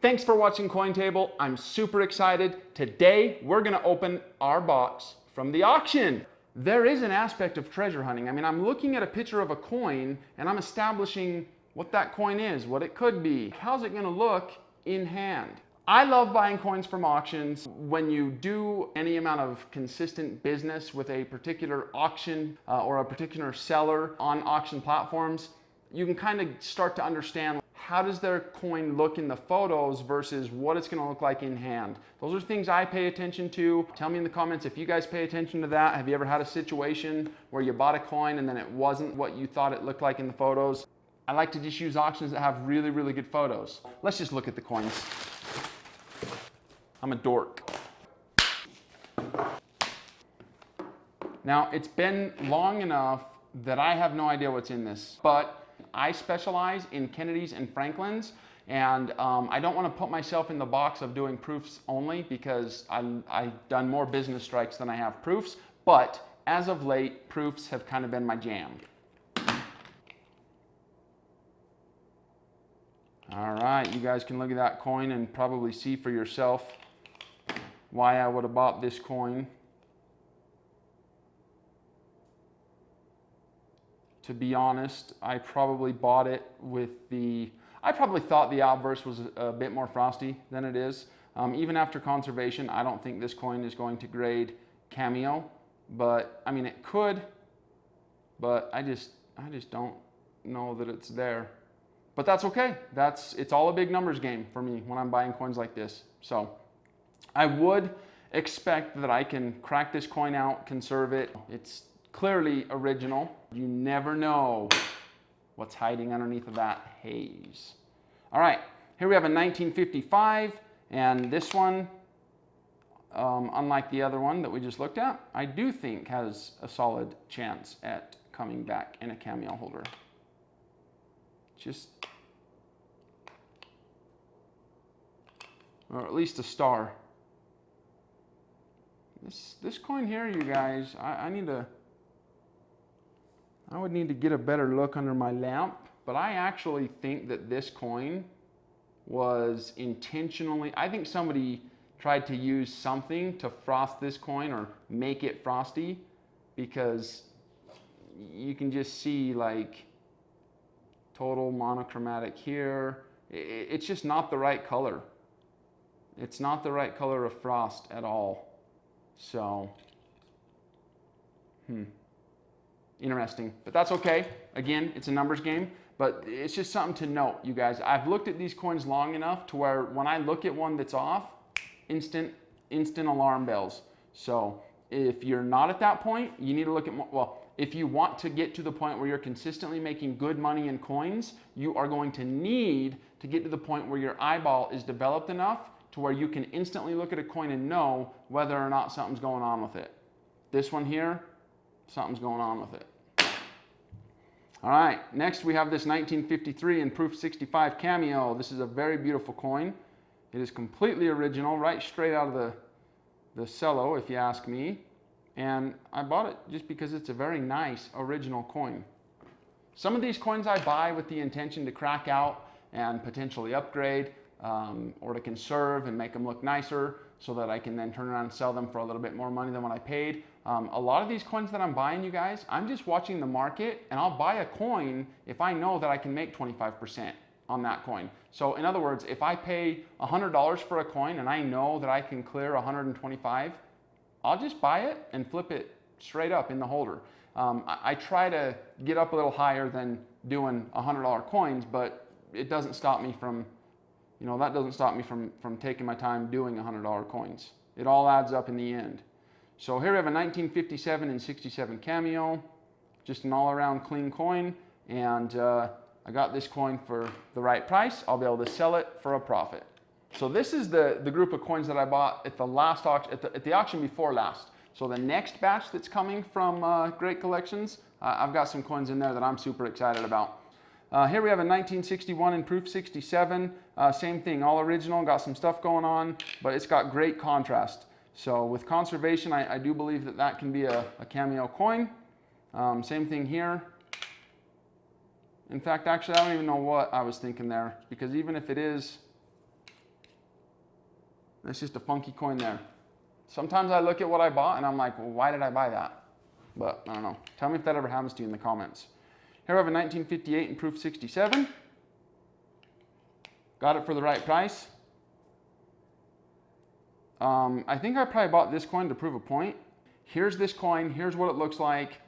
Thanks for watching Cointable. I'm super excited. Today, we're gonna open our box from the auction. There is an aspect of treasure hunting. I mean, I'm looking at a picture of a coin and I'm establishing what that coin is, what it could be. How's it gonna look in hand? I love buying coins from auctions. When you do any amount of consistent business with a particular auction or a particular seller on auction platforms, you can kind of start to understand how does their coin look in the photos versus what it's going to look like in hand. Those are things I pay attention to. Tell me in the comments if you guys pay attention to that. Have you ever had a situation where you bought a coin and then it wasn't what you thought it looked like in the photos? I like to just use auctions that have really, really good photos. Let's just look at the coins. I'm a dork. Now, it's been long enough that I have no idea what's in this, but I specialize in Kennedys and Franklins, and I don't want to put myself in the box of doing proofs only because I've done more business strikes than I have proofs, but as of late, proofs have kind of been my jam. All right, you guys can look at that coin and probably see for yourself why I would have bought this coin. To be honest, I probably bought it with I probably thought the obverse was a bit more frosty than it is. Even after conservation, I don't think this coin is going to grade cameo, but I mean it could, but I just don't know that it's there. But that's okay. It's all a big numbers game for me when I'm buying coins like this. So I would expect that I can crack this coin out, conserve it. It's clearly original. You never know what's hiding underneath of that haze. All right, here we have a 1955, and this one, unlike the other one that we just looked at, I do think has a solid chance at coming back in a cameo holder. Or at least a star. This coin here, you guys, I would need to get a better look under my lamp, but I actually think that this coin was intentionally, I think somebody tried to use something to frost this coin or make it frosty, because you can just see like total monochromatic here. It's just not the right color. It's not the right color of frost at all. So, interesting, but that's okay. Again, it's a numbers game, but it's just something to note, you guys. I've looked at these coins long enough to where when I look at one that's off, instant alarm bells. So if you're not at that point, you need to look at more, well, if you want to get to the point where you're consistently making good money in coins, you are going to need to get to the point where your eyeball is developed enough to where you can instantly look at a coin and know whether or not something's going on with it. This one here, something's going on with it. All right, next we have this 1953 in proof 65 cameo. This is a very beautiful coin. It is completely original, right straight out of the cello, if you ask me. And I bought it just because it's a very nice original coin. Some of these coins I buy with the intention to crack out and potentially upgrade, or to conserve and make them look nicer so that I can then turn around and sell them for a little bit more money than what I paid. A lot of these coins that I'm buying, you guys, I'm just watching the market, and I'll buy a coin if I know that I can make 25% on that coin. So in other words, if I pay $100 for a coin and I know that I can clear 125, I'll just buy it and flip it straight up in the holder. I try to get up a little higher than doing $100 coins, but it doesn't stop me from, that doesn't stop me from taking my time doing $100 coins. It all adds up in the end. So here we have a 1957 and 67 cameo, just an all-around clean coin, and I got this coin for the right price. I'll be able to sell it for a profit. So this is the group of coins that I bought at the last auction, at the auction before last. So the next batch that's coming from Great Collections, I've got some coins in there that I'm super excited about. Here we have a 1961 in proof 67. Same thing, all original, got some stuff going on, but it's got great contrast. So with conservation, I do believe that that can be a cameo coin. Same thing here. In fact, actually, I don't even know what I was thinking there, because even if it is That's just a funky coin there. Sometimes I look at what I bought and I'm like, well, why did I buy that? But I don't know. Tell me if that ever happens to you in the comments. Here I have a 1958 in proof 67. Got it for the right price. I think I probably bought this coin to prove a point. Here's this coin, here's what it looks like.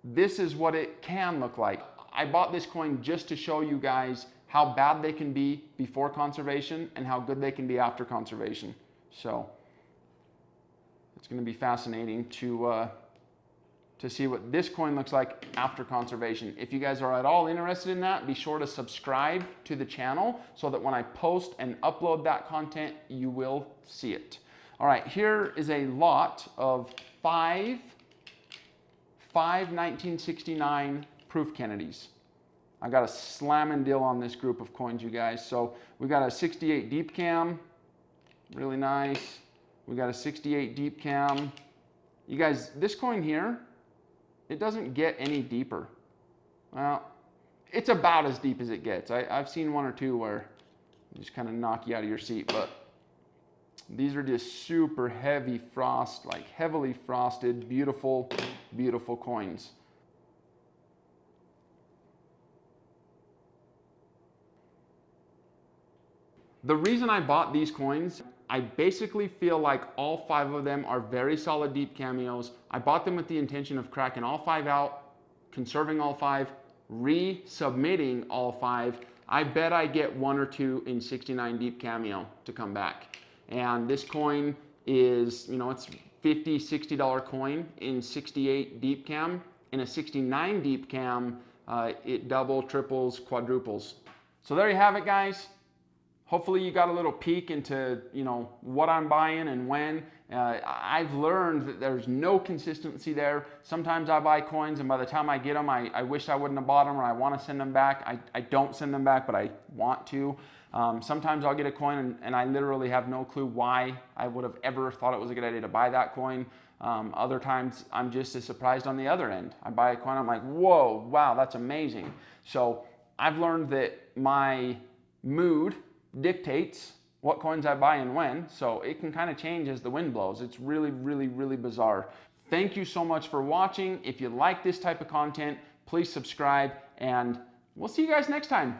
This is what it can look like. I bought this coin just to show you guys how bad they can be before conservation and how good they can be after conservation. So it's going to be fascinating to see what this coin looks like after conservation. If you guys are at all interested in that, be sure to subscribe to the channel so that when I post and upload that content, you will see it. All right, here is a lot of five 1969 proof Kennedys. I got a slamming deal on this group of coins, you guys. So we got a 68 deep cam, really nice. We got a 68 deep cam. You guys, this coin here, it doesn't get any deeper. Well, it's about as deep as it gets. I've seen one or two where they just kind of knock you out of your seat, but these are just super heavy frost, like heavily frosted, beautiful, beautiful coins. The reason I bought these coins, I basically feel like all 5 of them are very solid deep cameos. I bought them with the intention of cracking all 5 out, conserving all 5, resubmitting all 5. I bet I get 1 or 2 in 69 deep cameo to come back. And this coin is, you know, it's $50, $60 coin in 68 deep cam. In a 69 deep cam, it double, triples, quadruples. So there you have it, guys. Hopefully you got a little peek into, you know, what I'm buying and when. I've learned that there's no consistency there. Sometimes I buy coins and by the time I get them, I wish I wouldn't have bought them or I want to send them back. I don't send them back, but I want to. Sometimes I'll get a coin and I literally have no clue why I would have ever thought it was a good idea to buy that coin. Other times I'm just as surprised on the other end. I buy a coin, I'm like, whoa, wow, that's amazing. So I've learned that my mood dictates what coins I buy and when, so it can kind of change as the wind blows. It's really, really, really bizarre. Thank you so much for watching. If you like this type of content, please subscribe, and we'll see you guys next time.